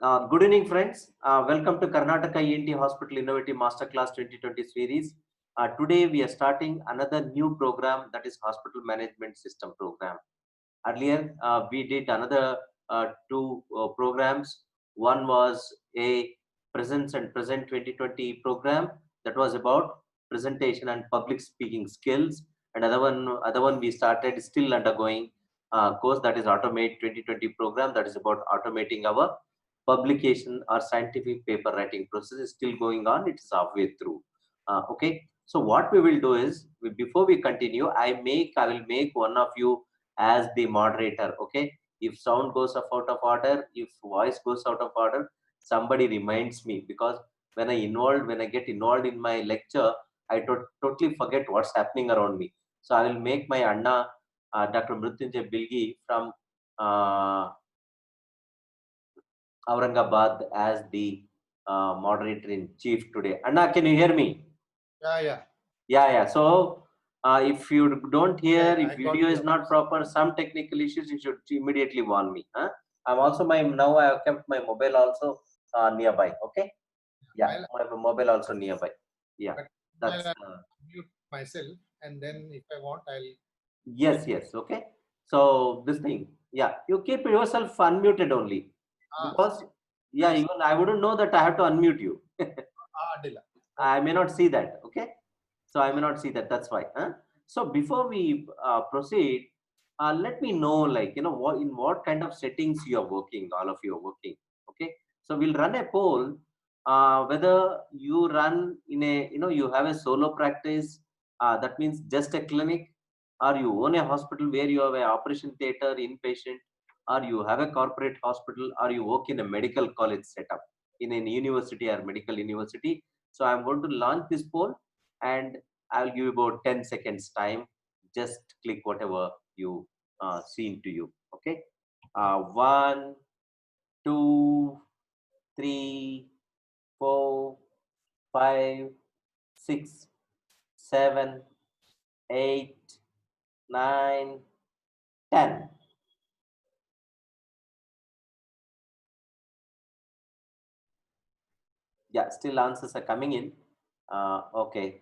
Good evening, friends. Welcome to Karnataka ENT Hospital Innovative Masterclass 2020 series. Today, we are starting another new program, that is Hospital Management System program. Earlier, we did another two programs. One was a Presence and Present 2020 program that was about presentation and public speaking skills. And other one we started still undergoing course, that is Automate 2020 program, that is about automating our publication or scientific paper writing process is still going on. It is halfway through. Okay. So what we will do is, before we continue, I will make one of you as the moderator. Okay. If sound goes out of order, if voice goes out of order, somebody reminds me, because when I get involved in my lecture, I totally forget what's happening around me. So I will make my Anna, Dr. Mrutyunjay Bilgi from Aurangabad as the moderator in chief today. Anna, can you hear me? Yeah. Yeah. So if you don't hear, Yeah, if I got video is your not voice. proper, some technical issues, you should immediately warn me. Huh? I'm also now I have kept my mobile also nearby. Okay. Yeah, While my mobile also nearby. Yeah, but while that's I mute myself, and then if I want, I'll yes, yes. Okay. So this thing, yeah, you keep yourself unmuted only, because yeah, nice. even I wouldn't know that I have to unmute you. Adila. I Okay. may not see that. Okay. So I may not see that. That's why. Huh? So before we proceed, let me know, like, what kind of settings you are working. All of you are working. Okay. So we'll run a poll. Whether you run in a, you have a solo practice. That means just a clinic, or you own a hospital where you have an operation theater, inpatient, or you have a corporate hospital, or you work in a medical college setup in a university or medical university. So I'm going to launch this poll, and I'll give you about 10 seconds time. Just click whatever you seem to you. Okay. One, two, three, four, five, six, seven, eight, nine, 10. Yeah, still answers are coming in. Okay.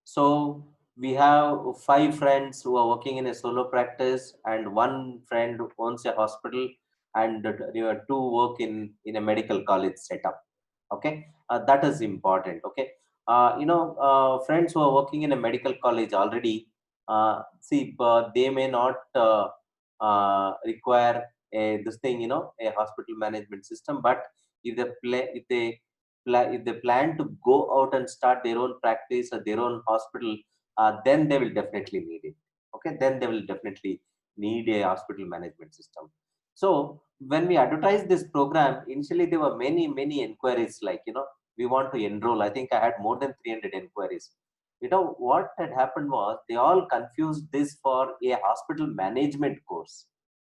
So we have 5 friends who are working in a solo practice, and one friend who owns a hospital, and two work in a medical college setup. Okay, that is important. Okay, friends who are working in a medical college already, see, they may not require this thing, a hospital management system. But if they plan to go out and start their own practice or their own hospital, then they will definitely need it. Okay, then they will definitely need a hospital management system. So when we advertised this program, initially there were many inquiries, like, we want to enroll. I think I had more than 300 inquiries. What had happened was, they all confused this for a hospital management course.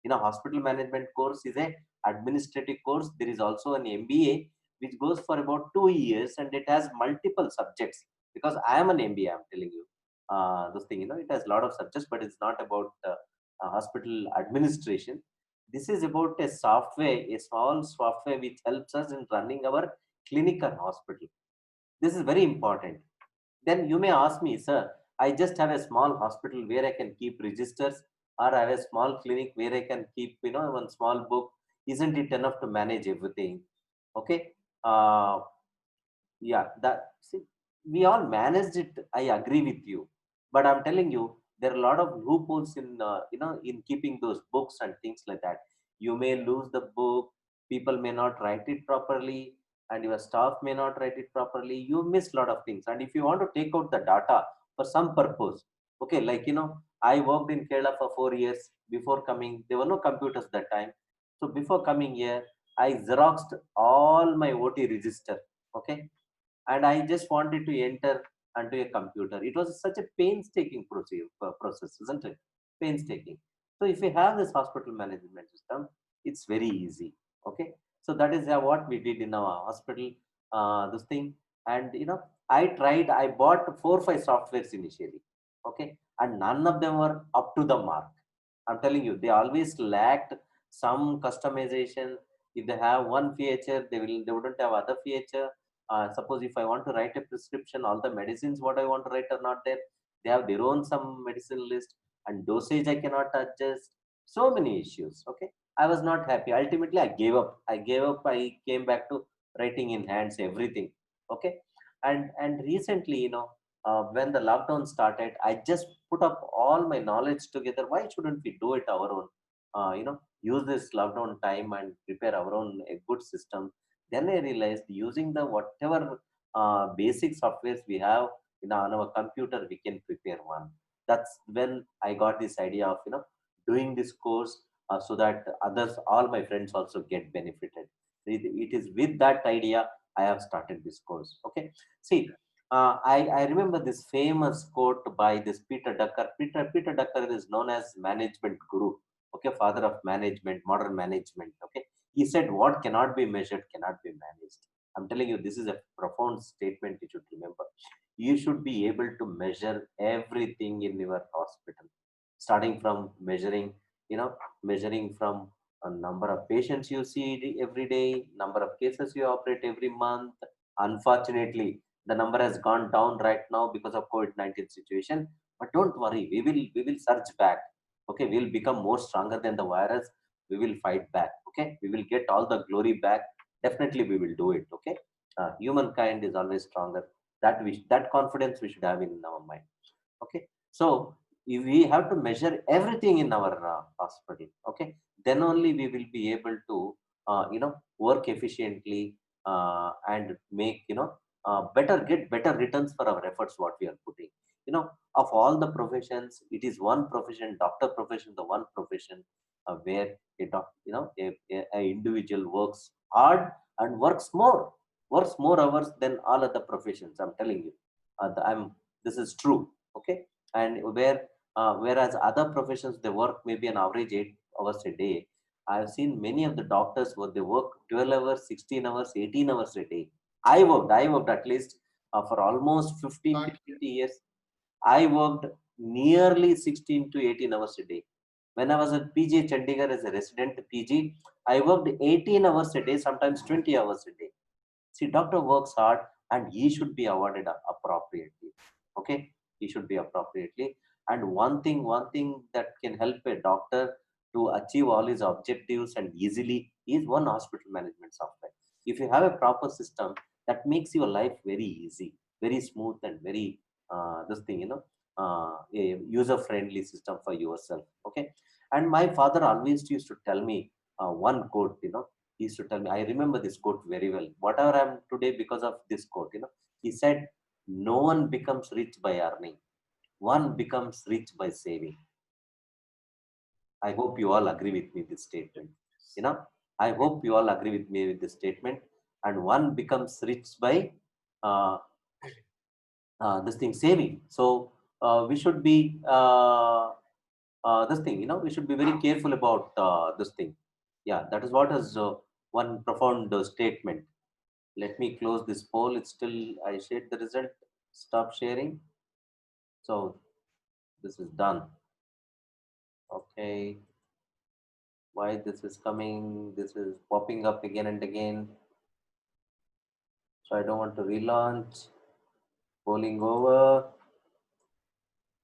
Hospital management course is a administrative course. There is also an MBA which goes for about 2 years, and it has multiple subjects. Because I am an MBA, I'm telling you, this thing, it has a lot of subjects, but it's not about hospital administration. This is about a software, a small software which helps us in running our clinic or hospital. This is very important. Then you may ask me, sir, I just have a small hospital where I can keep registers, or I have a small clinic where I can keep, one small book. Isn't it enough to manage everything? Okay. Uh, yeah, see, we all managed it. I agree with you, but I'm telling you, there are a lot of loopholes in, in keeping those books and things like that. You may lose the book, people may not write it properly, and your staff may not write it properly. You miss a lot of things. And if you want to take out the data for some purpose, okay, like, I worked in Kerala for 4 years. Before coming, there were no computers that time. So before coming here, I xeroxed all my OT register. Okay, and I just wanted to enter onto a computer. It was such a painstaking process, isn't it? Painstaking. So if you have this hospital management system, it's very easy. Okay, so that is what we did in our hospital. This thing, and I bought 4 5 softwares initially. Okay, and none of them were up to the mark. I'm telling you, they always lacked some customization. If they have one feature, they wouldn't have other feature. Suppose if I want to write a prescription, all the medicines what I want to write are not there. They have their own some medicine list, and dosage I cannot adjust. So many issues. Okay, I was not happy. Ultimately, I gave up. I gave up. I came back to writing in hands everything. Okay, and recently, when the lockdown started, I just put up all my knowledge together. Why shouldn't we do it our own? Use this lockdown time and prepare our own a good system. Then I realized using the whatever basic softwares we have on our computer, we can prepare one. That's when I got this idea of doing this course, so that others, all my friends also get benefited. It is with that idea I have started this course. Okay, see, I remember this famous quote by this Peter Drucker. Peter Drucker is known as management guru. Okay, father of management, modern management. Okay, he said what cannot be measured cannot be managed. I'm telling you, this is a profound statement you should remember. You should be able to measure everything in your hospital, starting from measuring from a number of patients you see every day, number of cases you operate every month. Unfortunately, the number has gone down right now because of COVID-19 situation. But don't worry, we will surge back. Okay, we'll become more stronger than the virus. We will fight back. Okay, we will get all the glory back. Definitely we will do it. Okay, humankind is always stronger. That confidence we should have in our mind. Okay, so if we have to measure everything in our hospital. Okay, then only we will be able to work efficiently, and make get better returns for our efforts what we are putting. Of all the professions, it is one profession, doctor profession, the one profession where a individual works hard and works more hours than all other professions. I'm telling you, I'm this is true. Okay, and whereas other professions they work maybe an average 8 hours a day. I've seen many of the doctors where they work 12 hours, 16 hours, 18 hours a day. I worked at least for almost 15 to Can't 20 years. I worked nearly 16 to 18 hours a day. When I was at PG Chandigarh as a resident PG, I worked 18 hours a day, sometimes 20 hours a day. See, doctor works hard and he should be awarded appropriately. Okay, he should be appropriately. And one thing that can help a doctor to achieve all his objectives and easily is one hospital management software. If you have a proper system, that makes your life very easy, very smooth, and very this thing, a user friendly system for yourself. Okay, and my father always used to tell me one quote. He used to tell me, I remember this quote very well. Whatever I'm today because of this quote, he said, no one becomes rich by earning. One becomes rich by saving. I hope you all agree with me this statement. You know, I hope you all agree with me with this statement. And one becomes rich by uh, this thing saving. So we should be this thing. We should be very careful about this thing. Yeah, that is what is one profound statement. Let me close this poll. It's still, I shared the result. Stop sharing. So this is done. Okay. Why this is coming? This is popping up again and again. So I don't want to relaunch. Polling over.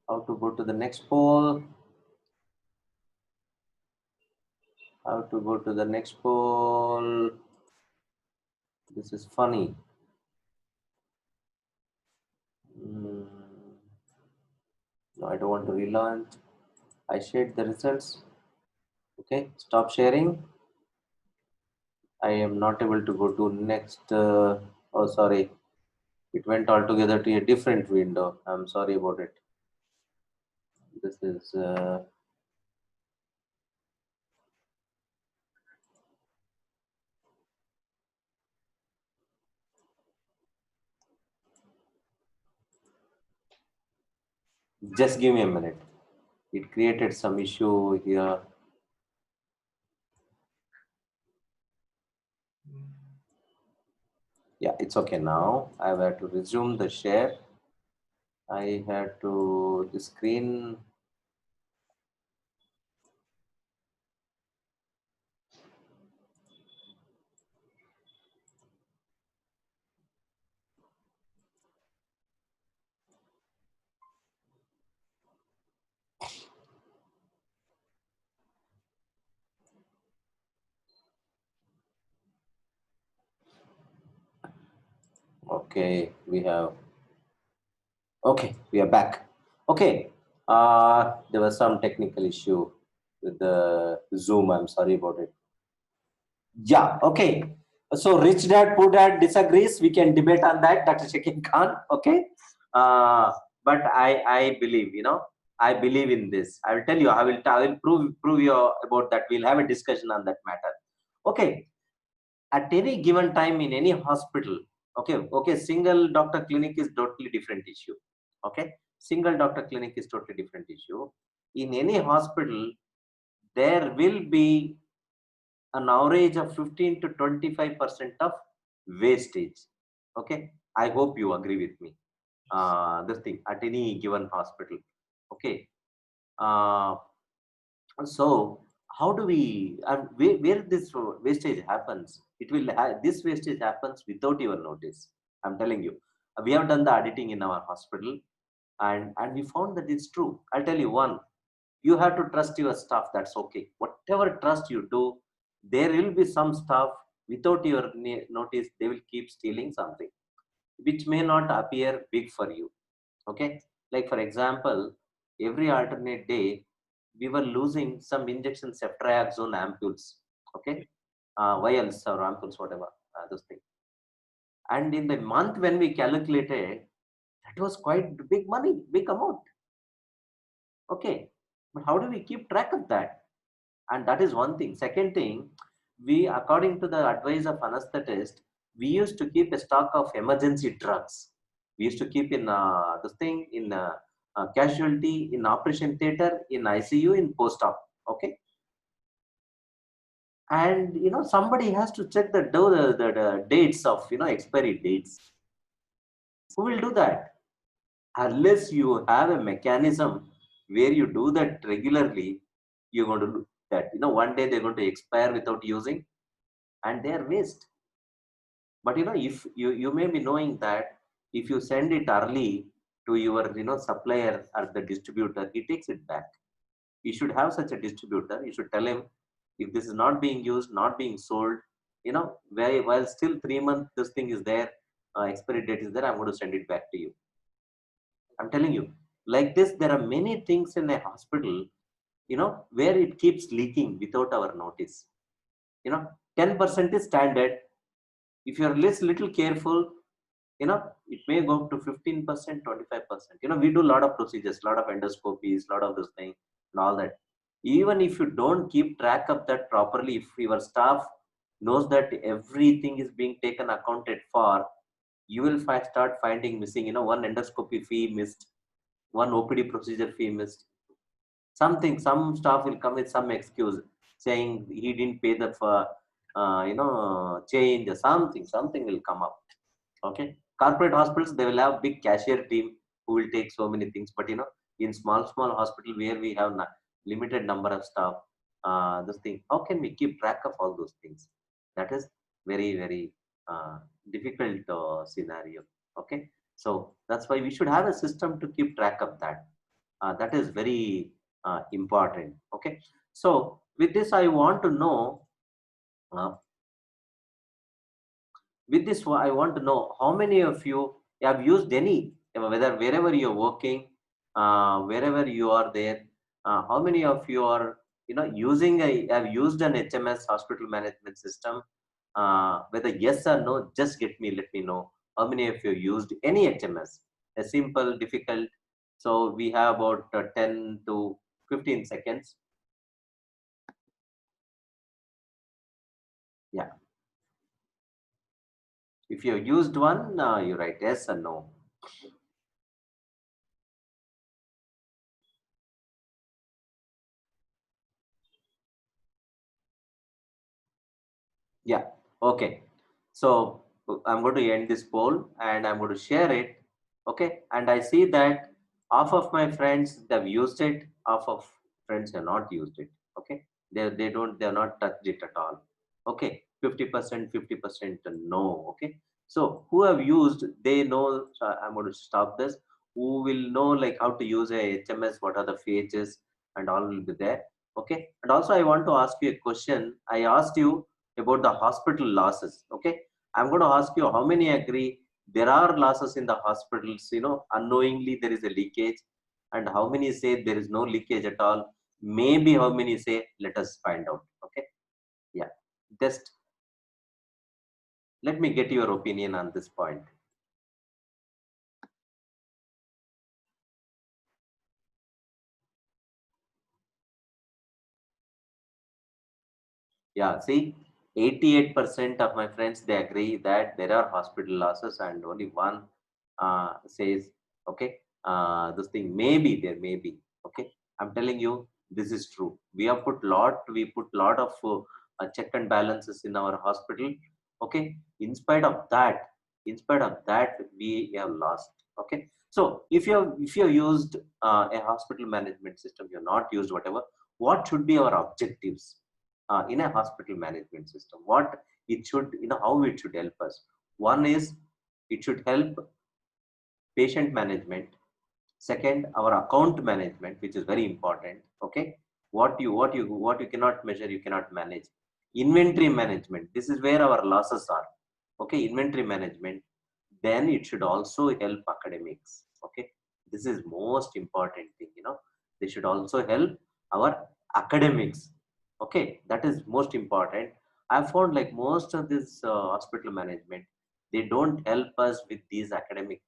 How to go to the next poll? How to go to the next poll? This is funny. Mm, no, I don't want to relaunch. I shared the results. Okay, stop sharing. I am not able to go to next. Oh, sorry. It went altogether to a different window. I'm sorry about it. This is just give me a minute. It created some issue here. Yeah, it's okay now. I have to resume the share. I had to the screen. Okay, we have. Okay, we are back. Okay, there was some technical issue with the Zoom. I'm sorry about it. Yeah, okay. So rich dad, poor dad disagrees. We can debate on that, Dr. Shakin Khan. Okay. But I believe, I believe in this. I will tell you, I will prove you about that. We'll have a discussion on that matter. Okay. At any given time in any hospital, okay, single doctor clinic is totally different issue. Okay. Single doctor clinic is totally different issue. In any hospital, there will be an average of 15 to 25% of wastage. Okay, I hope you agree with me. This thing at any given hospital. Okay, uh, so how do we, where this wastage happens? This wastage happens without your notice. I'm telling you, we have done the auditing in our hospital, and we found that it's true. I'll tell you one. You have to trust your staff. That's okay. Whatever trust you do, there will be some staff without your notice, they will keep stealing something which may not appear big for you. Okay, like for example, every alternate day we were losing some injection ceftriaxone ampules. Okay, vials or ampoules, whatever, those things. And in the month when we calculated, that was quite big money, big amount. Okay, but how do we keep track of that? And that is one thing. Second thing, we, according to the advice of anesthetist, we used to keep a stock of emergency drugs. We used to keep in this thing in casualty, in operation theater, in ICU, in post-op. Okay, and somebody has to check the dates of expiry dates. Who will do that? Unless you have a mechanism where you do that regularly, you're going to do that. One day they're going to expire without using, and they are waste. But if you may be knowing that if you send it early to your supplier or the distributor, he takes it back. You should have such a distributor. You should tell him, if this is not being used, not being sold, while still 3 months this thing is there, expiry date is there, I'm going to send it back to you. I'm telling you, like this, there are many things in a hospital, where it keeps leaking without our notice. 10% is standard. If you're little careful, it may go up to 15%, 25%. We do a lot of procedures, a lot of endoscopies, a lot of this thing and all that. Even if you don't keep track of that properly, if your staff knows that everything is being taken accounted for, you will start finding missing, one endoscopy fee missed, one OPD procedure fee missed. Some staff will come with some excuse saying he didn't pay the change, something will come up. Okay, corporate hospitals, they will have big cashier team who will take so many things, but in small hospital where we have limited number of staff, this thing, how can we keep track of all those things? That is very difficult scenario. Okay, so that's why we should have a system to keep track of that. That is very important. Okay, so with this I want to know, uh, with this I want to know how many of you have used any, whether wherever you're working, wherever you are there, how many of you are have used an HMS, hospital management system? Whether yes or no, just let me know how many of you used any HMS, a simple, difficult. So we have about 10 to 15 seconds. Yeah, if you used one, you write yes or no. Yeah, okay. So I'm going to end this poll and I'm going to share it. Okay, and I see that half of my friends they've used it, half of friends have not used it. Okay, they're not touched it at all. Okay, 50%, 50% no. Okay, so who have used, they know. So I'm going to stop this. Who will know like how to use a HMS, what are the features and all will be there. Okay, and also I want to ask you a question. I asked you about the hospital losses. Okay, I'm going to ask you how many agree there are losses in the hospitals, unknowingly there is a leakage, and how many say there is no leakage at all? Maybe how many say, let us find out. Okay. Yeah. Just let me get your opinion on this point. Yeah, see, 88% of my friends, they agree that there are hospital losses, and only one says, okay, this thing maybe there may be. Okay, I'm telling you, this is true. We put lot of check and balances in our hospital. Okay, in spite of that, we have lost. Okay, so if you have used a hospital management system, you're not used whatever. What should be our objectives in a hospital management system? What it should, how it should help us? One is, it should help patient management. Second, our account management, which is very important. Okay, what you cannot measure, you cannot manage. Inventory management, this is where our losses are. Okay, inventory management. Then it should also help academics. Okay, this is most important thing. They should also help our academics. Okay, that is most important. I found like most of this hospital management, they don't help us with these academic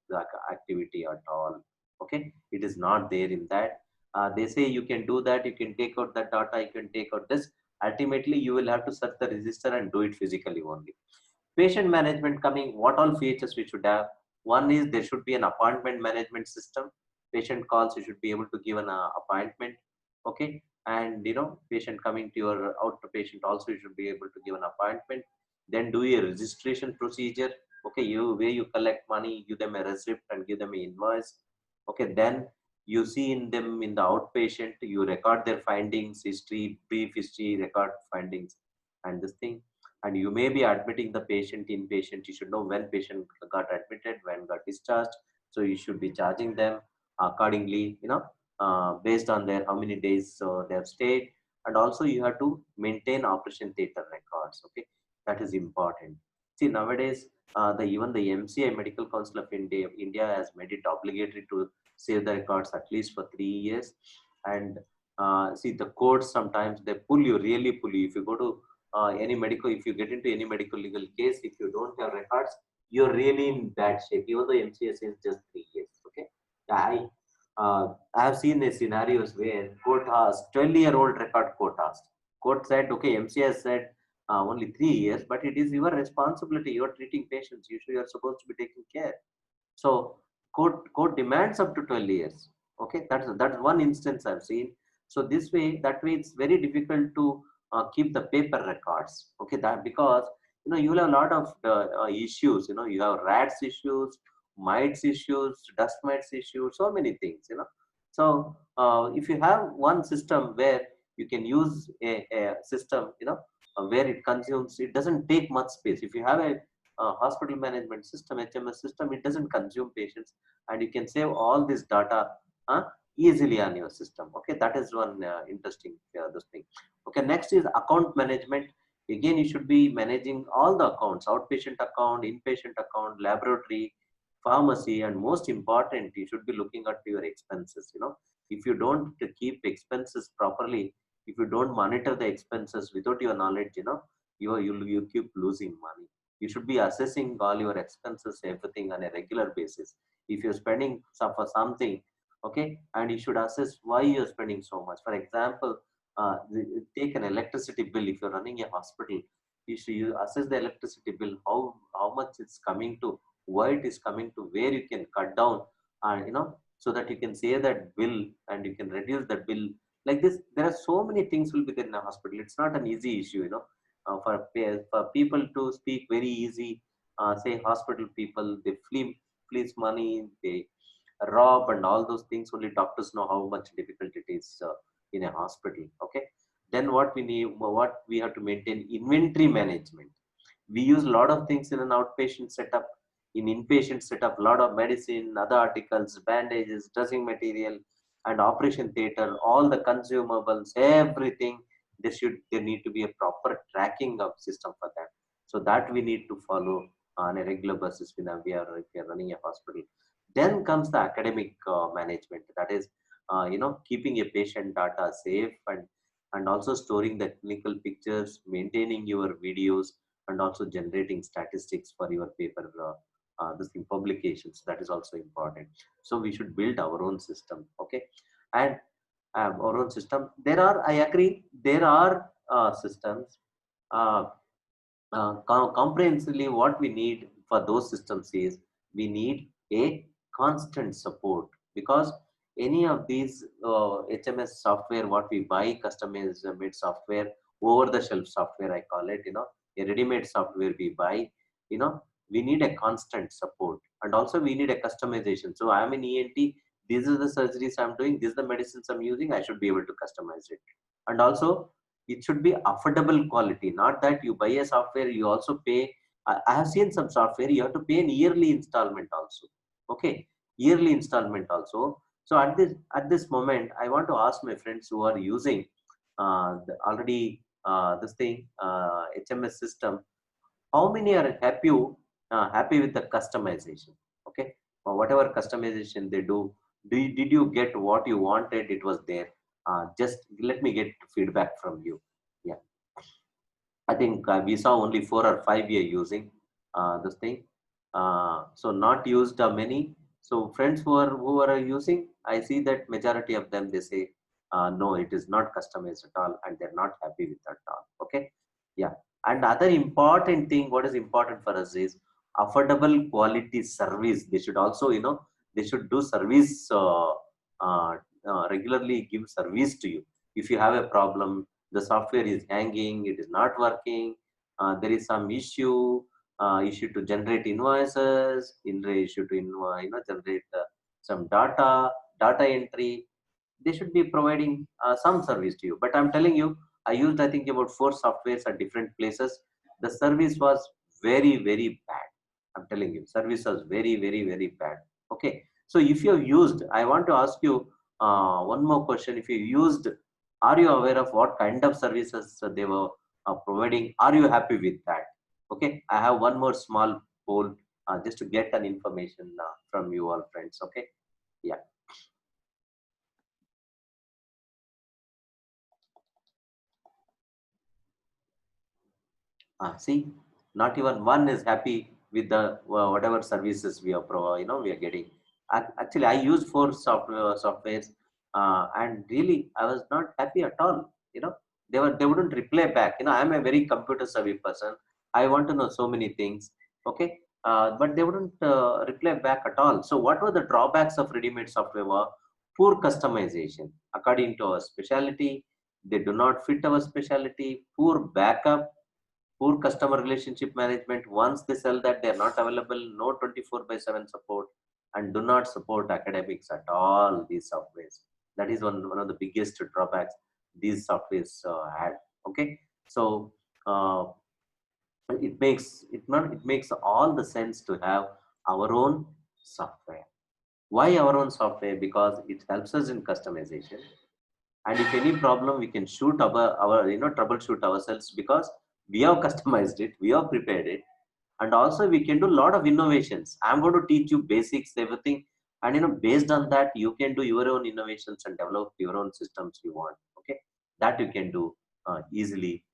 activity at all. Okay, it is not there in that. They say you can do that, you can take out that data, you can take out this. Ultimately you will have to search the register and do it physically only. Patient management coming, what all features we should have? One is, there should be an appointment management system. Patient calls, you should be able to give an appointment. Okay, and patient coming to your outpatient also, you should be able to give an appointment. Then do a registration procedure. Okay, where you collect money, give them a receipt and give them an invoice. Okay, then you see in them in the outpatient, you record their findings, history, brief history, record findings, and this thing. And you may be admitting the patient, inpatient. You should know when patient got admitted, when got discharged. So you should be charging them accordingly, based on their how many days they have stayed. And also you have to maintain operation theater records. Okay, that is important. See, nowadays even the MCI, Medical Council of India has made it obligatory to save the records at least for 3 years. And see, the courts sometimes they pull you, really pull you. If you go to if you get into any medical legal case, if you don't have records, you're really in bad shape. Even though MCS is just 3 years. Okay, I have seen the scenarios where court asked 12-year-old record. Court said, okay, MCS said only 3 years, but it is your responsibility. You're treating patients. You're supposed to be taking care. So court demands up to 12 years. Okay, that's one instance I've seen. So that way it's very difficult to keep the paper records. Okay, that because you will have a lot of issues. You have rats issues, mites issues, dust mites issues, so many things. So if you have one system where you can use a system, where it consumes, it doesn't take much space. If you have a hospital management system, HMS system, it doesn't consume patients, and you can save all this data uh, easily on your system. Okay, that is one interesting this thing. Okay, next is account management. Again, you should be managing all the accounts: outpatient account, inpatient account, laboratory, pharmacy, and most important, you should be looking at your expenses. If you don't keep expenses properly, if you don't monitor the expenses without your knowledge, you keep losing money. You should be assessing all your expenses, everything on a regular basis. If you're spending for something, okay, and you should assess why you're spending so much. For example, take an electricity bill. If you're running a hospital, you assess the electricity bill, how much it's coming to, why it is coming to, where you can cut down, and so that you can save that bill and you can reduce that bill. Like this, there are so many things will be there in a hospital. It's not an easy issue, for people to speak very easy. Say hospital people, they fleece money, they rob and all those things. Only doctors know how much difficult it is in a hospital. Okay, then what we have to maintain: inventory management. We use a lot of things in an outpatient setup. In inpatient setup, a lot of medicine, other articles, bandages, dressing material, and operation theater, all the consumables, everything. There need to be a proper tracking of system for that. So that we need to follow on a regular basis if we are running a hospital. Then comes the academic management, that is keeping a patient data safe, and also storing the clinical pictures, maintaining your videos, and also generating statistics for your paper this thing publications. That is also important. So we should build our own system. Okay. And our own system, I agree, there are systems. uh, Comprehensively, what we need for those systems is we need a constant support, because any of these HMS software, what we buy, customized made software, over the shelf software, I call it, a ready-made software we buy, we need a constant support, and also we need a customization. So I'm an ENT, these are the surgeries I'm doing, these are the medicines I'm using, I should be able to customize it. And also it should be affordable quality, not that you buy a software you also pay. I have seen some software you have to pay an yearly installment also. Okay, yearly installment also. So at this moment, I want to ask my friends who are using already this thing, HMS system, how many are happy with the customization? Okay, or whatever customization they do, did you get what you wanted? It was there. Just let me get feedback from you. Yeah, I think we saw only 4 or 5 year using this thing. So not used many. So friends who are using, I see that majority of them, they say no, it is not customized at all, and they're not happy with that at all. Okay, yeah. And other important thing, what is important for us is affordable quality service. They should also, they should do service uh, regularly, give service to you. If you have a problem, the software is hanging, it is not working, there is some issue to generate invoices, issue to generate some data entry, they should be providing some service to you. But I'm telling you, I used, I think, about 4 softwares at different places. The service was very, very bad. I'm telling you, service was very, very, very bad. Okay, so if you have used, I want to ask you one more question. If you used, are you aware of what kind of services they were providing? Are you happy with that? Okay, I have one more small poll just to get an information from you all, friends. Okay, yeah. See, not even one is happy with the whatever services we are we are getting. Actually, I used 4 softwares, and really I was not happy at all. They wouldn't reply back. I'm a very computer savvy person. I want to know so many things. Okay, but they wouldn't reply back at all. So, what were the drawbacks of ready-made software? Were poor customization according to our specialty. They do not fit our specialty. Poor backup, poor customer relationship management. Once they sell that, they are not available, no 24/7 support, and do not support academics at all, these softwares. That is one of the biggest drawbacks these softwares had. Okay, so uh, it makes all the sense to have our own software. Why our own software? Because it helps us in customization, and if any problem, we can shoot our troubleshoot ourselves, because we have customized it, we have prepared it. And also we can do a lot of innovations. I'm going to teach you basics, everything, and based on that, you can do your own innovations and develop your own systems you want. Okay, that you can do easily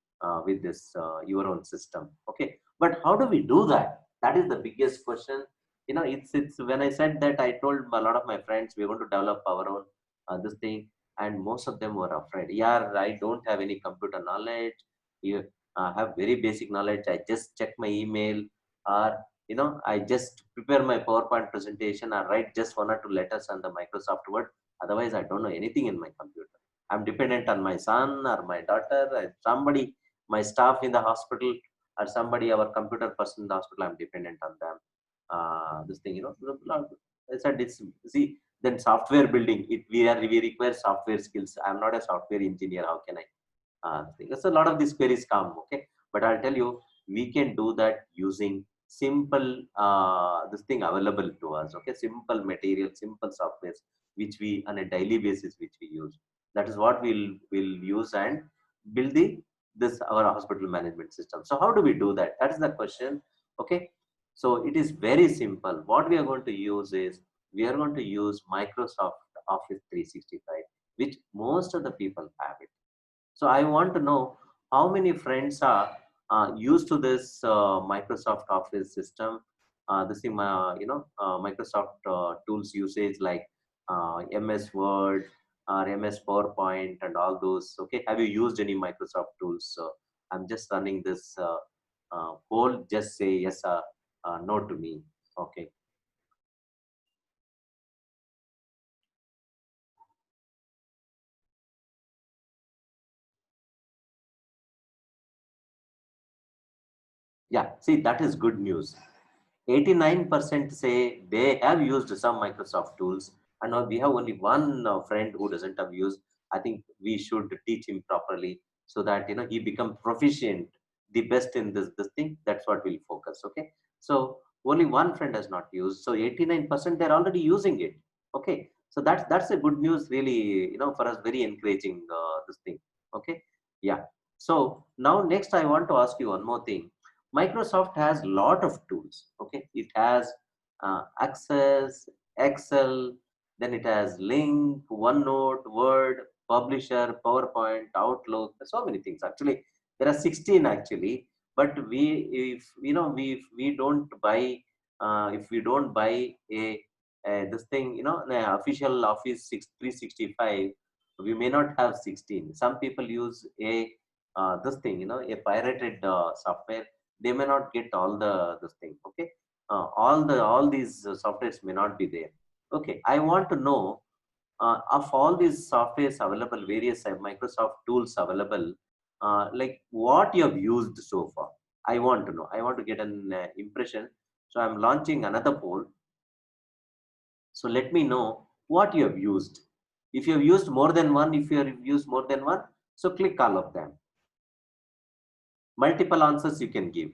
with this your own system. Okay, but how do we do that? That is the biggest question. It's when I said that, I told a lot of my friends we're going to develop our own this thing, and most of them were afraid. Yeah, I don't have any computer knowledge. You have very basic knowledge. I just check my email, or I just prepare my PowerPoint presentation, or write just 1 or 2 letters on the Microsoft Word. Otherwise, I don't know anything in my computer. I'm dependent on my son or my daughter, somebody, my staff in the hospital, or somebody, our computer person in the hospital. I'm dependent on them. This thing, I said, it's, see, then software building, we require software skills. I'm not a software engineer, how can I think? So a lot of these queries come. Okay, but I'll tell you, we can do that using simple this thing available to us. Okay, simple material, simple softwares, which we on a daily basis, which we use. That is what we'll use and build this our hospital management system. So how do we do that? That is the question. Okay, So it is very simple. What we are going to use is, we are going to use Microsoft Office 365, which most of the people have it. So I want to know how many friends are used to this Microsoft Office system, this thing, Microsoft tools usage like MS Word or MS PowerPoint and all those. Okay, have you used any Microsoft tools? So I'm just running this poll. Just say yes or no to me. Okay. Yeah. See, that is good news. 89% say they have used some Microsoft tools, and now we have only one friend who doesn't have used. I think we should teach him properly so that he become proficient, the best in this thing. That's what we'll focus. Okay, so only one friend has not used, so 89% they're already using it. Okay, so that's a good news, really. For us, very encouraging this thing. Okay, yeah. So now next, I want to ask you one more thing. Microsoft has lot of tools. Okay, it has Access, Excel, then it has Link, OneNote, Word, Publisher, PowerPoint, Outlook. So many things. Actually, there are 16 actually. But if we don't buy, if we don't buy this thing, the official Office 365, we may not have 16. Some people use a this thing, a pirated software. They may not get all this thing. Okay, all these softwares may not be there. Okay, I want to know, of all these softwares available, various Microsoft tools available, like what you have used so far. I want to know, I want to get an impression. So I'm launching another poll. So let me know what you have used. If you have used more than one, if you have used more than one, so click all of them. Multiple answers you can give.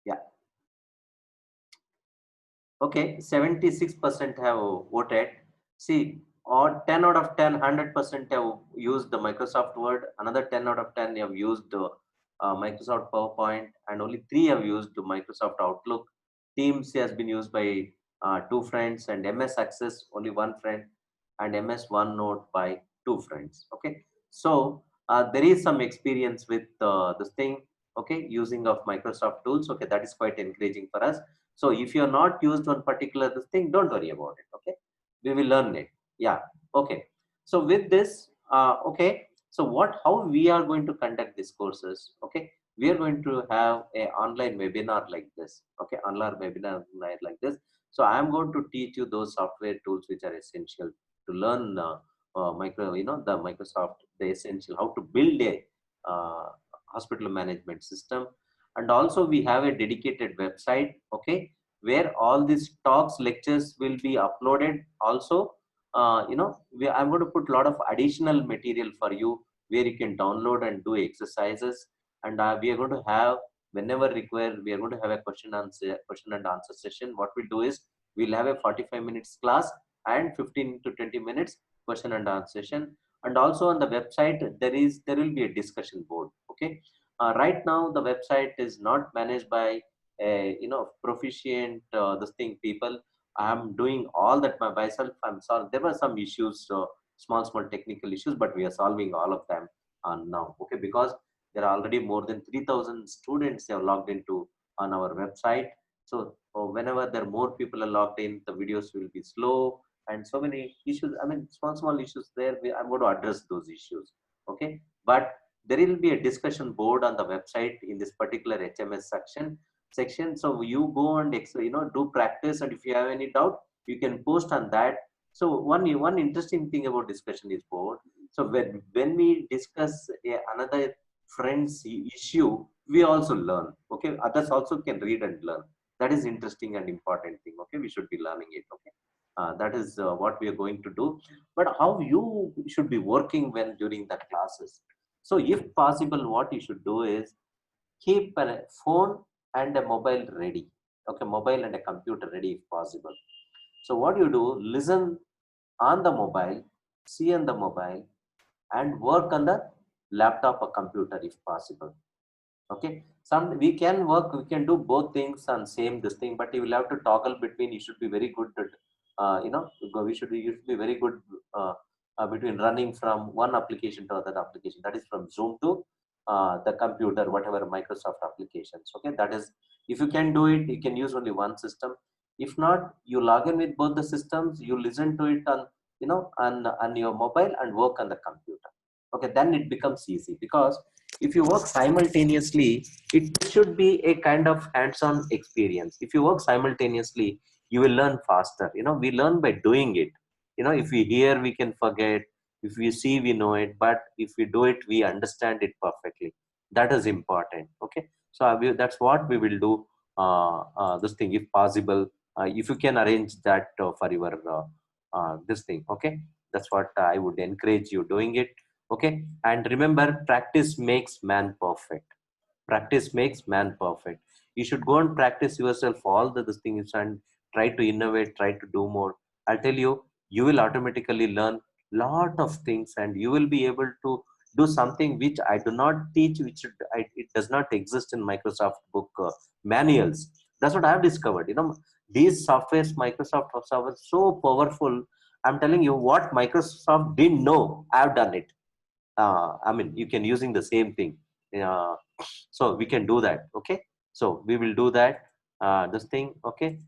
Yeah. Okay, 76% have voted. See, or 10 out of 10, 100% have used the Microsoft Word. Another 10 out of 10 have used Microsoft PowerPoint, and only 3 have used Microsoft Outlook. Teams has been used by 2 friends, and MS Access only 1 friend, and MS OneNote by 2 friends. Okay, so there is some experience with this thing. Okay, using of Microsoft tools. Okay, that is quite encouraging for us. So if you're not used one particular this thing, don't worry about it. Okay, we will learn it. Yeah. Okay. So with this, okay. So how we are going to conduct these courses? Okay, we are going to have a online webinar like this. Okay, online webinar like this. So I am going to teach you those software tools which are essential to learn the Microsoft, the essential how to build a hospital management system. And also we have a dedicated website, okay, where all these talks, lectures will be uploaded. Also, I'm going to put a lot of additional material for you where you can download and do exercises. And we are going to have, whenever required, we are going to have a question and answer session. What we'll do is, we'll have a 45 minutes class and 15 to 20 minutes question and answer session. And also on the website, there will be a discussion board. Okay, right now the website is not managed by proficient this thing people. I'm doing all that by myself. I'm sorry, there were some issues, small technical issues, but we are solving all of them now. Okay, because there are already more than 3,000 students have logged into on our website. So whenever there are more people are logged in, the videos will be slow, and so many issues. I mean, small issues there. I'm going to address those issues. Okay, but there will be a discussion board on the website in this particular HMS section. So you go and do practice, and if you have any doubt, you can post on that. So one interesting thing about discussion is board. So when we discuss another friend's issue, we also learn. Okay, others also can read and learn. That is interesting and important thing. Okay, we should be learning it. Okay, that is what we are going to do. But how you should be working when during the classes? So if possible, what you should do is keep a phone and a mobile ready. Okay, mobile and a computer ready if possible. So what you do, listen on the mobile, see on the mobile, and work on the laptop or computer if possible. Okay, some we can work, we can do both things on same this thing, but you will have to toggle between. You should be very good at you should be very good between running from one application to other application, that is from Zoom to the computer, whatever Microsoft applications. Okay, that is, if you can do it, you can use only one system. If not, you log in with both the systems, you listen to it on, on your mobile and work on the computer. Okay, then it becomes easy, because if you work simultaneously, it should be a kind of hands-on experience. If you work simultaneously, you will learn faster. We learn by doing it. If we hear, we can forget. If we see, we know it. But if we do it, we understand it perfectly. That is important. Okay, so that's what we will do. This thing, if possible, if you can arrange that for your this thing. Okay, that's what I would encourage you doing it. Okay, and remember, practice makes man perfect. Practice makes man perfect. You should go and practice yourself all the things and try to innovate, try to do more. I'll tell you, you will automatically learn lot of things, and you will be able to do something which I do not teach, it does not exist in Microsoft book manuals. That's what I have discovered. These softwares, Microsoft software, so powerful. I'm telling you, what Microsoft didn't know, I've done it. I mean, you can using the same thing. uh, so we can do that. Okay, so we will do that, this thing. Okay,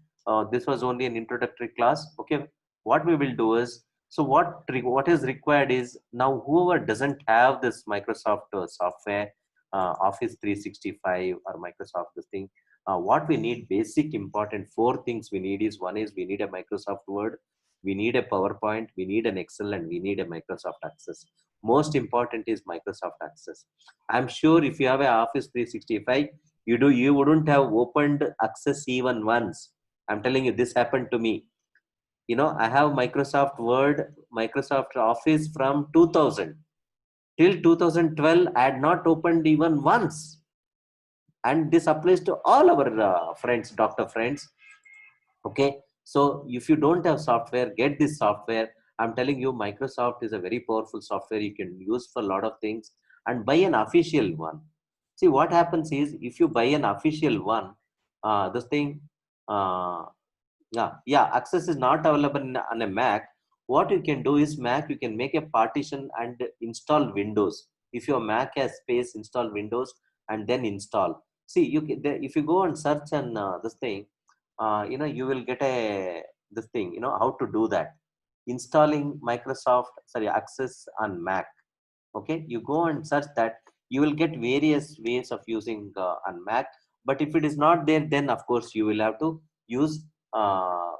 this was only an introductory class. Okay, what we will do is, so what is required is, now whoever doesn't have this Microsoft software, Office 365 or Microsoft this thing, what we need, basic important four things we need is, one is we need a Microsoft Word, we need a PowerPoint, we need an Excel, and we need a Microsoft Access. Most important is Microsoft Access. I'm sure if you have a Office 365, you wouldn't have opened Access even once. I'm telling you, this happened to me. I have Microsoft Word, Microsoft Office from 2000 till 2012. I had not opened even once, and this applies to all our friends, doctor friends. Okay, so if you don't have software, get this software. I'm telling you, Microsoft is a very powerful software, you can use for a lot of things. And buy an official one. See, what happens is, if you buy an official one, this thing, uh, yeah, Access is not available on a Mac. What you can do is, Mac, you can make a partition and install Windows. If your Mac has space, install Windows and then install. See, if you go and search on this thing, you will get a this thing. How to do that. Installing Access on Mac. Okay, you go and search that. You will get various ways of using on Mac. But if it is not there, then of course you will have to use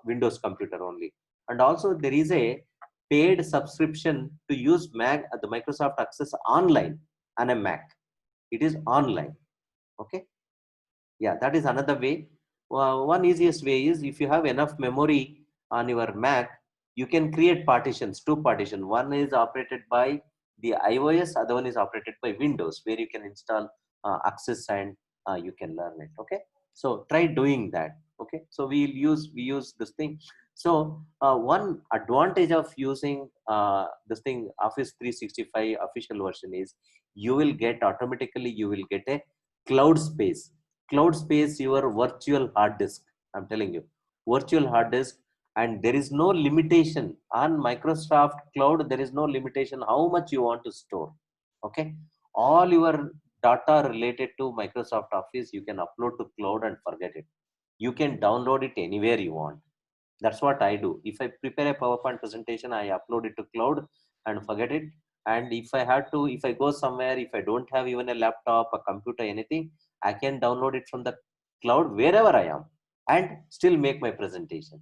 Windows computer only. And also there is a paid subscription to use Mac, the Microsoft Access online on a Mac. It is online. Okay, yeah, that is another way. One easiest way is, if you have enough memory on your Mac, you can create partitions, two partition. One is operated by the iOS, other one is operated by Windows, where you can install Access, and you can learn it. Okay, so try doing that. Okay, so we use this thing. So one advantage of using this thing, Office 365 official version, is you will get automatically, you will get a cloud space. Cloud space, your virtual hard disk. I'm telling you, virtual hard disk. And there is no limitation on Microsoft Cloud. There is no limitation how much you want to store. Okay, all your data related to Microsoft Office, you can upload to cloud and forget it. You can download it anywhere you want. That's what I do. If I prepare a PowerPoint presentation, I upload it to cloud and forget it. And if I go somewhere, if I don't have even a laptop, a computer, anything, I can download it from the cloud wherever I am and still make my presentation.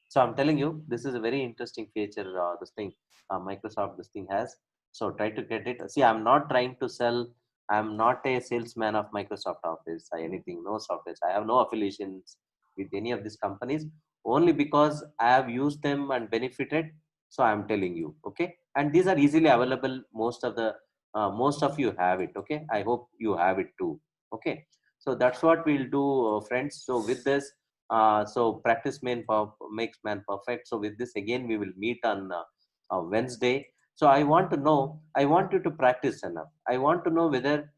So I'm telling you, this is a very interesting feature. This thing, Microsoft, this thing has. So try to get it. See, I'm not trying to sell. I'm not a salesman of Microsoft Office or anything. No software. I have no affiliations with any of these companies. Only because I have used them and benefited. So I'm telling you, okay. And these are easily available. Most of the Most of you have it. Okay, I hope you have it too. Okay, so that's what we'll do, friends. So with this, so practice makes man perfect. So with this, again, we will meet on Wednesday. So I want to know, I want you to practice enough. I want to know whether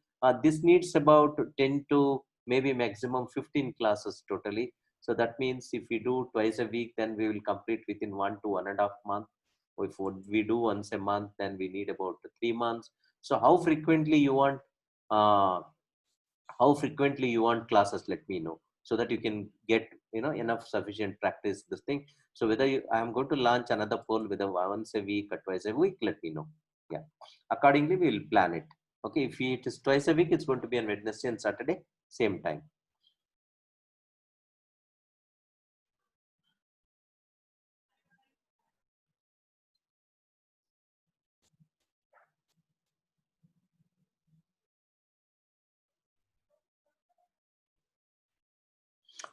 this needs about 10 to maybe maximum 15 classes totally. So that means if we do twice a week, then we will complete within 1 to 1.5 months. If we do once a month, then we need about 3 months. So how frequently you want, uh, how frequently you want classes, let me know, so that you can get, enough sufficient practice this thing. So whether I am going to launch another poll, whether once a week or twice a week, let me know. Yeah, accordingly we will plan it. Okay, if it is twice a week, it's going to be on Wednesday and Saturday, same time.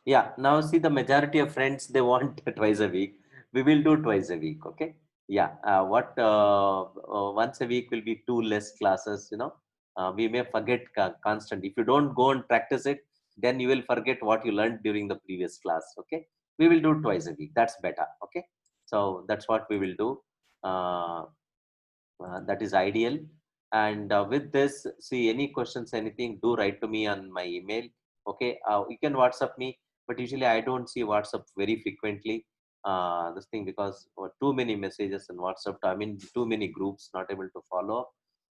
Yeah, now see, the majority of friends, they want twice a week. We will do twice a week. Okay. Yeah. Once a week will be two less classes. We may forget constant. If you don't go and practice it, then you will forget what you learned during the previous class. Okay. We will do twice a week. That's better. Okay. So that's what we will do. Uh, that is ideal. And with this, see, any questions, anything, do write to me on my email. Okay, you can WhatsApp me, but usually I don't see WhatsApp very frequently. This thing, because too many messages in WhatsApp. I mean, too many groups, not able to follow.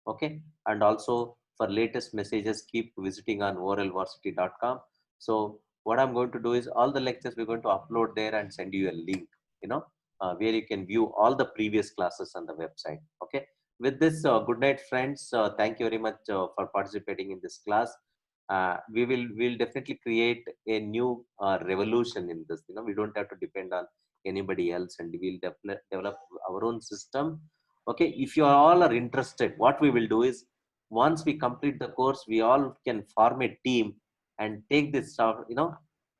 Okay, and also for latest messages, keep visiting on oralvarsity.com. So what I'm going to do is, all the lectures we're going to upload there and send you a link. Where you can view all the previous classes on the website. Okay. With this, good night, friends. Thank you very much for participating in this class. We'll definitely create a new revolution in this. We don't have to depend on anybody else, and we'll develop our own system. Okay, if you all are interested, what we will do is, once we complete the course, we all can form a team and take this stuff.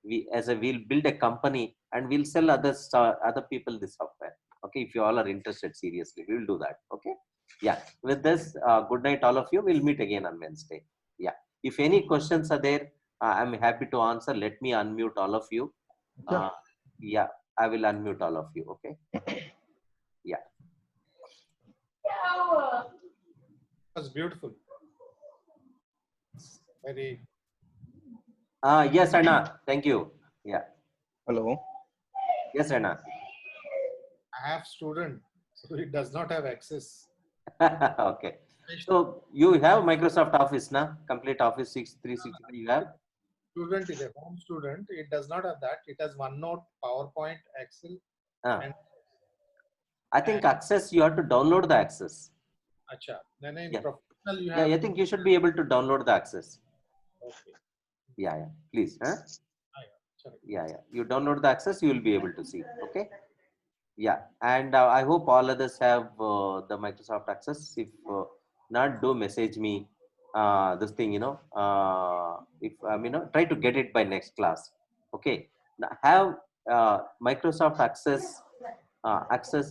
We'll build a company and we'll sell other people the software. Okay, if you all are interested seriously, we will do that. Okay. Yeah, with this, good night, all of you. We'll meet again on Wednesday. Yeah, if any questions are there, I'm happy to answer. Let me unmute all of you. Yeah, I will unmute all of you. Okay. Yeah. Was beautiful. Very. Yes, Anna. Thank you. Yeah. Hello. Yes, Anna. I have student, so it does not have access. Okay. So you have Microsoft Office now? Complete Office 365 you have? Student is a home student. It does not have that. It has OneNote, PowerPoint, Excel, and I think Access, you have to download the Access. Acha. Then in Yeah. professional you Yeah, have. I think you should be able to download the Access. Okay. Yeah, please. Huh? Sorry. Yeah. You download the Access, you will be able to see. Okay. Yeah, and I hope all others have the Microsoft Access. If not, do message me this thing. If try to get it by next class. Okay. Now, have Microsoft Access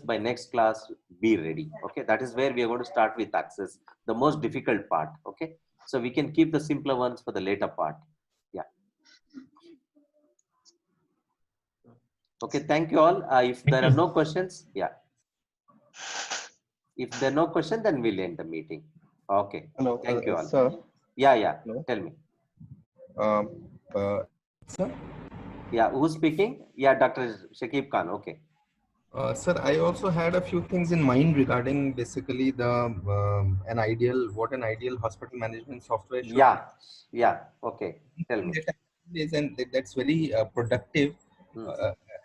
by next class. Be ready. Okay, that is where we are going to start with Access, the most difficult part. Okay, so we can keep the simpler ones for the later part. Yeah. Okay, thank you all. If there are no questions, yeah. If there are no questions, then we'll end the meeting. Okay. Hello, Thank you all. sir. Yeah. Hello. Tell me. Sir. Yeah, who's speaking? Yeah, Dr. Shakib Khan. Okay. Sir, I also had a few things in mind regarding basically what an ideal hospital management software should be. Yeah. Okay. Tell me. That's very productive. Hmm.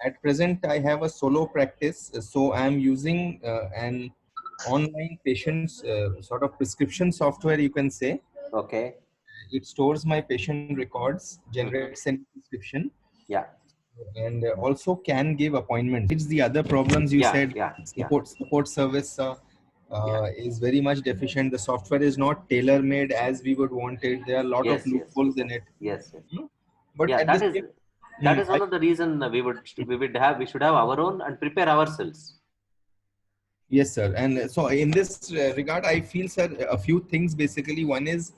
At present, I have a solo practice, so I am using an online patient's sort of prescription software, you can say. Okay. It stores my patient records, generates a prescription, Yeah. and also can give appointments. It's the other problems you said. Yeah. Support service is very much deficient. The software is not tailor made as we would want it. There are a lot of loopholes in it. Yes. But Yeah, at the same, that is one of the reason we should have our own and prepare ourselves. Yes, sir. And so in this regard, I feel, sir, a few things basically. One is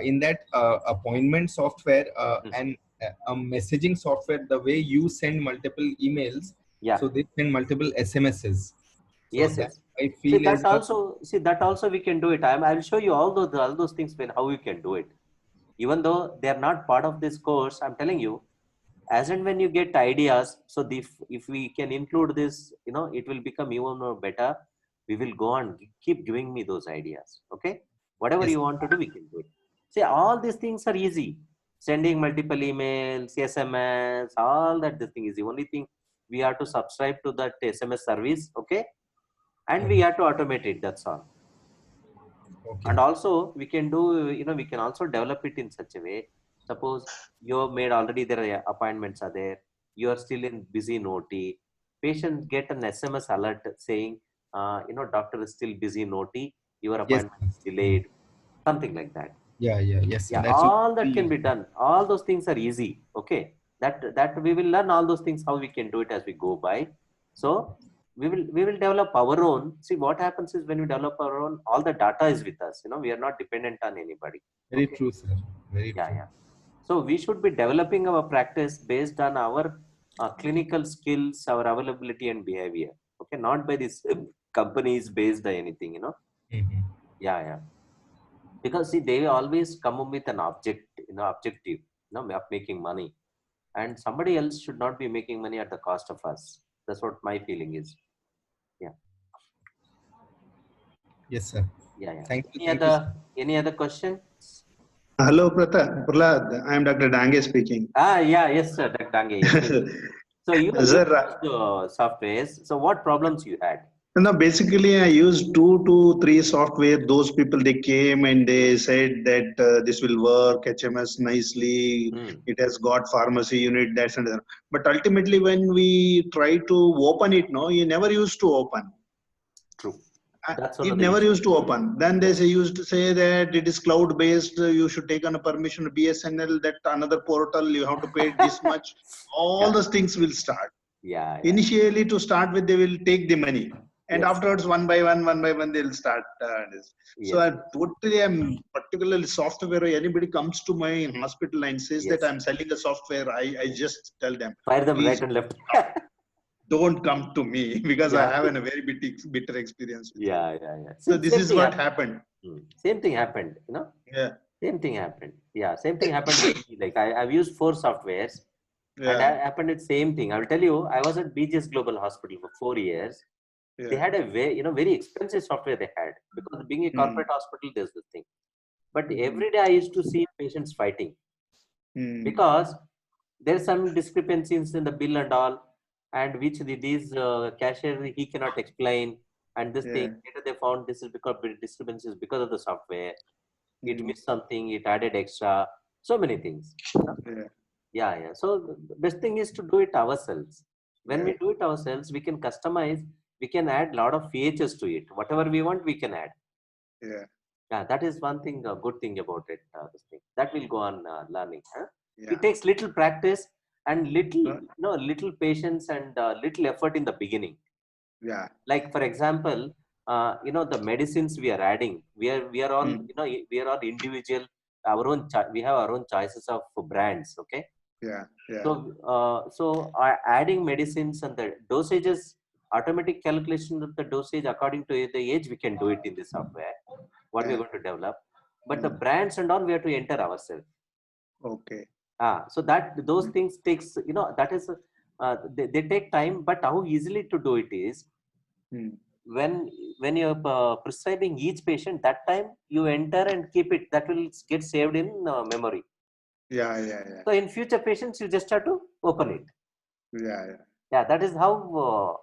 in that appointment software and a messaging software, the way you send multiple emails, Yeah. so they send multiple SMSs. So Yes, that yes. I See feel is that also. See that also we can do it. I'll show you all those things when how you can do it. Even though they are not part of this course, I'm telling you, as and when you get ideas, so if we can include this, it will become even more better. We will go on keep giving me those ideas. Okay, whatever yes, you want to do, we can do it. See, all these things are easy. Sending multiple emails, SMS, all that. This thing is the only thing we have to subscribe to that SMS service. Okay, and we have to automate it. That's all. okay, And also we can do, we can also develop it in such a way. Suppose you've made already, there are appointments are there, you are still in busy in OT, patient get an SMS alert saying, doctor is still busy in OT, your yes, appointment is delayed, something like that. yeah, yeah, yes, sir. Yeah, That's all that can really be done. All those things are easy. Okay, that we will learn all those things how we can do it as we go by. So we will develop our own. See, what happens is when we develop our own, all the data is with us. We are not dependent on anybody. very Okay. true, sir. Very Yeah, true. yeah. So we should be developing our practice based on our clinical skills, our availability and behavior. Okay, not by these companies based on anything. Mhm. Yeah, yeah. Because see, they always come up with an objective, of making money, and somebody else should not be making money at the cost of us. That's what my feeling is. Yeah, Yes, sir. yeah, yeah. Thank you. Any Thank you, other sir. any other questions? Hello, Prahlad. I am Dr. Dange speaking. Yeah, yes, sir, Dr. Dange, yes. So you Sir, used softwares. So what problems you had? no, basically, I used 2 to 3 software. Those people, they came and they said that this will work, HMS nicely. Hmm. It has got pharmacy unit, that's and that. But ultimately, when we try to open it, no, you never used to open. True. That's one It of the never issues. used to open. Then they say, used to say that it is cloud based. You should take on a permission BSNL, that another portal, you have to pay this much. All Yeah, those things will start. yeah, yeah. Initially, to start with, they will take the money, and Yes, afterwards, one by one, they'll start this. So yes, I totally am particularly software. Anybody comes to my hospital and says that yes. I'm selling a software, I just tell them, Fire them right please and left. don't come to me because I Yeah, have a very bitter experience with you. yeah, yeah, yeah. So Same, this same is thing what happened. happened. Same thing happened. Yeah, Same thing happened. Yeah, same thing happened with me. Like I've used 4 softwares, and I yeah, happened with same thing. I will tell you, I was at BGS Global Hospital for 4 years. They yeah. had a very expensive software they had, because being a Hmm. corporate hospital, there's this thing. But Hmm. every day I used to see patients fighting, Hmm. because there's some discrepancies in the bill and all, and which these cashier he cannot explain. And this thing Yeah. later they found this is because discrepancies because of the software. It Hmm. missed something, it added extra, so many things. Yeah. Yeah, yeah. So the best thing is to do it ourselves. When Yeah. we do it ourselves, we can customize, we can add a lot of features to it. Whatever we want, we can add. Yeah. Yeah, that is one thing, a good thing about it. This thing that will go on learning. Huh? Yeah. It takes little practice and little, Uh, little patience and little effort in the beginning. Yeah. Like for example, the medicines we are adding, we are all, Hmm. we are all individual. Our own, we have our own choices of brands. Okay. Yeah. Yeah. So adding medicines and the dosages, automatic calculation of the dosage according to the age, we can do it in the software. What we're Yeah. going to develop, but the Hmm. brands and all we have to enter ourselves. Okay. So that those things takes, that is, they take time. But how easily to do it is, Hmm. when you're prescribing each patient, that time you enter and keep it. That will get saved in memory. Yeah. Yeah. Yeah. So in future patients, you just have to open it. Yeah. Yeah. Yeah, that is how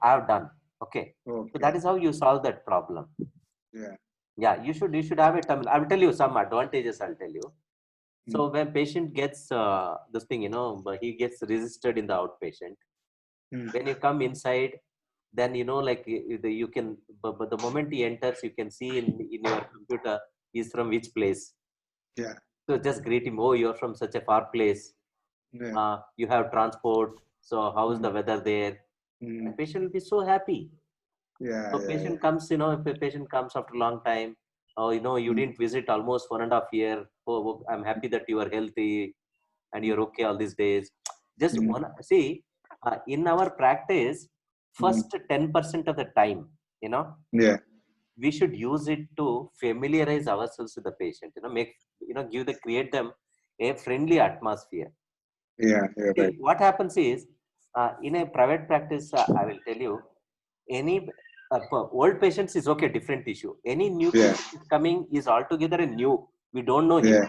I have done. Okay, so Okay. that is how you solve that problem. Yeah. Yeah, you should have a terminal. I will tell you some advantages. I'll tell you. Hmm. So when patient gets this thing, but he gets registered in the outpatient. Hmm. When you come inside, then like you can, but the moment he enters, you can see in your computer he's from which place. Yeah. So just greet him. Oh, you're from such a far place. Yeah. You have transport. So how is Hmm. the weather there? Hmm. The patient will be so happy. Yeah. So patient comes, you know, if a patient comes after a long time, oh, you know, you didn't visit almost 1.5 years. Oh, I'm happy that you are healthy and you're okay all these days. Just one, see, in our practice, first 10% of the time, you know, Yeah. we should use it to familiarize ourselves with the patient, you know, make, you know, create them a friendly atmosphere. Yeah. Yeah. See, Right. what happens is, in a private practice, I will tell you, any old patients is okay, different issue. Any new Yeah. patient is coming is altogether a new. We don't know him. Yeah.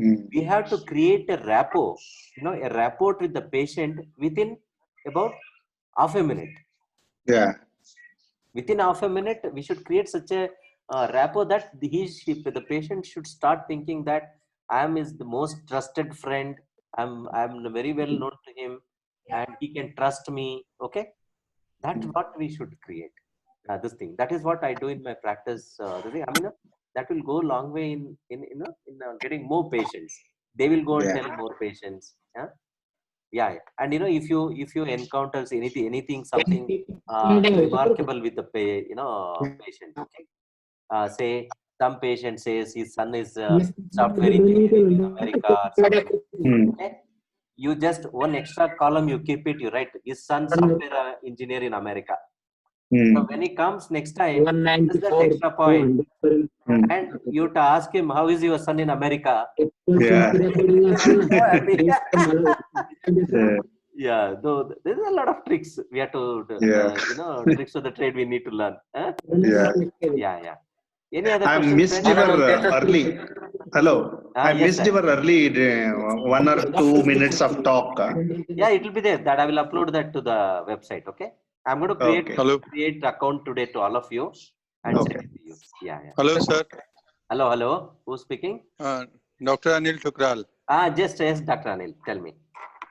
Mm. We have to create a rapport, you know, a rapport with the patient within about half a minute. Yeah. Within half a minute, we should create such a rapport that the patient should start thinking that I am his the most trusted friend. I'm very well known to him, and he can trust me. Okay, that's what we should create. This thing. That is what I do in my practice. I mean, that will go a long way in you know in getting more patients. They will go and Yeah. tell more patients. Yeah, yeah, yeah. And you know, if you encounter anything something remarkable with the patient. Okay, say some patient says his son is software engineer in America or something. Mm. Okay, you just one extra column you keep it. You write his son software engineer in America. So Mm. when he comes next time, just that extra point, Mm. and you to ask him how is your son in America. Yeah. So happy. Yeah. Yeah, though there's a lot of tricks we have to, Yeah. you know, tricks of the trade we need to learn. Huh? Yeah. Yeah, yeah. Any other I questions, missed friends? your early. Hello. I Yes, missed sir. your early 1 or 2 minutes of talk. Yeah, it will be there. That I will upload that to the website. Okay. I'm going to Okay. create account today to all of you and send Okay. it to you. Yeah, yeah. Hello, sir. Hello, hello. Who's speaking? Dr. Anil Tukral. Just yes, Dr. Anil. Tell me.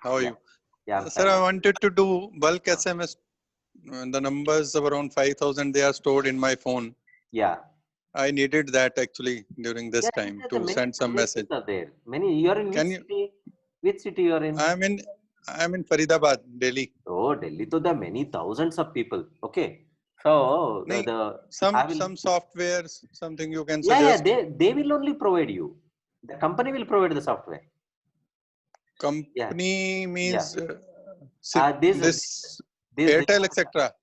How are Yeah. you? Yeah, I'm Sir, fine. I wanted to do bulk SMS. The numbers of around 5,000, they are stored in my phone. Yeah. I needed that actually during this Yeah, time there's to send some many message. things are there. Many. You are in which Can you? city? Which city you are in? I'm in Faridabad, Delhi. Oh, Delhi. So there are many thousands of people. Okay. So Nahin, I will. some softwares, something you can Yeah, yeah. suggest. They will only provide you. The company will provide the software. Yeah, Company yeah. means This Airtel, etc.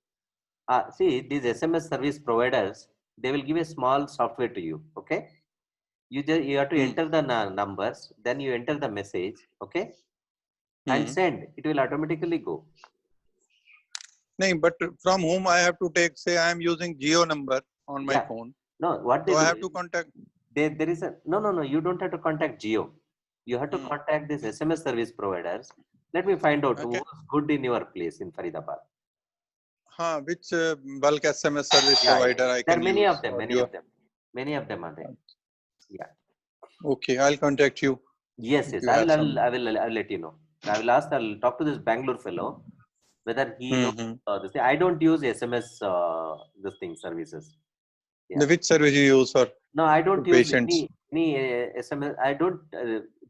see these SMS service providers. They will give a small software to you. Okay. You have to enter the numbers. Then you enter the message. Okay. And send. It will automatically go. Nahin, but from whom I have to take? Say I am using Geo number on my Yeah. phone. No, what they So I do have is to contact. there is a no. You don't have to contact Geo. You have to contact these SMS service providers. Let me find out Okay. who's good in your place in Faridabad. Which bulk SMS service Yeah, provider I there are can many use? of them. Or Many you of them. Many of them are there. Yeah. Okay, I'll contact you. Yes, If yes. you have some. I will let you know. I will ask. I'll talk to this Bangalore fellow whether he knows this thing. I don't use SMS this thing services. Yeah. Which service you use for No, I don't use patients? any SMS. I don't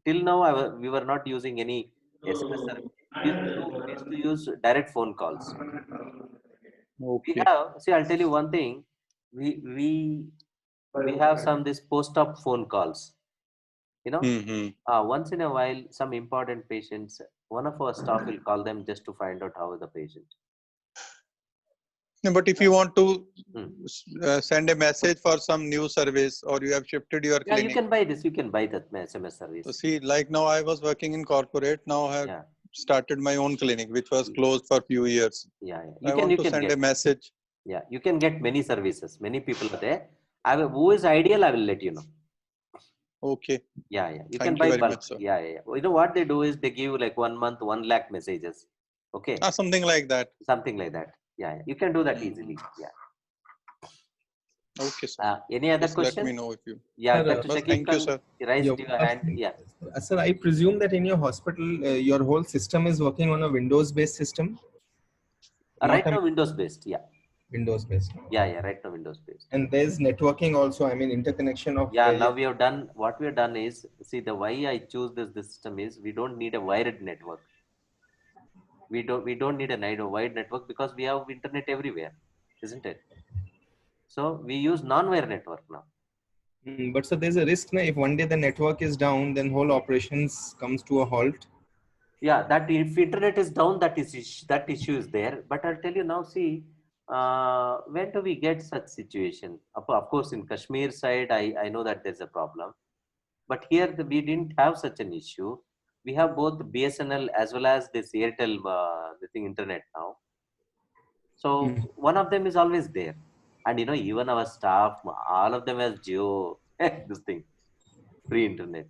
till now. We were not using any SMS service. We used to use direct phone calls. We Okay. have. See, I'll tell you one thing. We have some this post-op phone calls. You know, once in a while, some important patients. One of our staff will call them just to find out how is the patient. No, but if you want to Hmm. send a message for some new service or you have shifted your Yeah, you clinic. can buy this. You can buy that SMS service. So see, like now I was working in corporate. Now I have Yeah, started my own clinic, which was closed for a few years. yeah, yeah. I want to send get. a message. Yeah, you can get many services. Many people are there. Who is ideal? I will let you know. Okay. Yeah, yeah. You can Thank you buy very bulk. much, sir. Yeah, yeah, yeah. You know what they do is they give you like 1 month, 1 lakh messages. Okay, Something like that. something like that. Yeah, yeah. You can do that easily. Yeah. Okay, sir. Any other Just let question? me know if you. Yeah, Sir, Dr. But Shakib thank you, can sir. raise Yeah, your hand. Yeah. Sir, I presume that in your hospital, your whole system is working on a Windows-based system. Right now, Windows based. Yeah. Windows-based. Yeah, yeah. Right now, Windows based. And there's networking also. I mean, interconnection of. Yeah. Now we have done what we have done is see the why I choose this system is we don't need a wired network. We don't need a wired network because we have internet everywhere. isn't it? So we use non-wire network now. But so there's a risk now, if one day the network is down, then whole operations comes to a halt. Yeah, that if internet is down, that issue is there. But I'll tell you now, see, when do we get such situation? Of course, in Kashmir side, I know that there's a problem. But here we didn't have such an issue. We have both BSNL as well as this Airtel the thing internet now. So one of them is always there. And even our staff, all of them has Jio, this thing, free internet.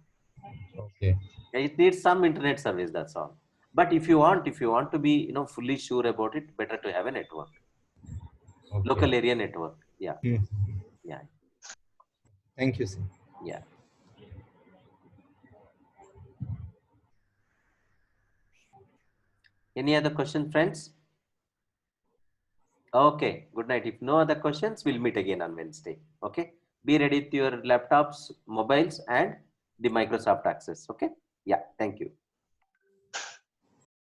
Okay. It needs some internet service, that's all. But if you want to be fully sure about it, better to have a network. Okay. Local area network. Yeah. Yeah. Thank you, sir. Yeah. Any other question, friends? Okay, good night. If no other questions, we'll meet again on Wednesday. Okay. Be ready with your laptops, mobiles, and the Microsoft Access. Okay. Yeah. Thank you.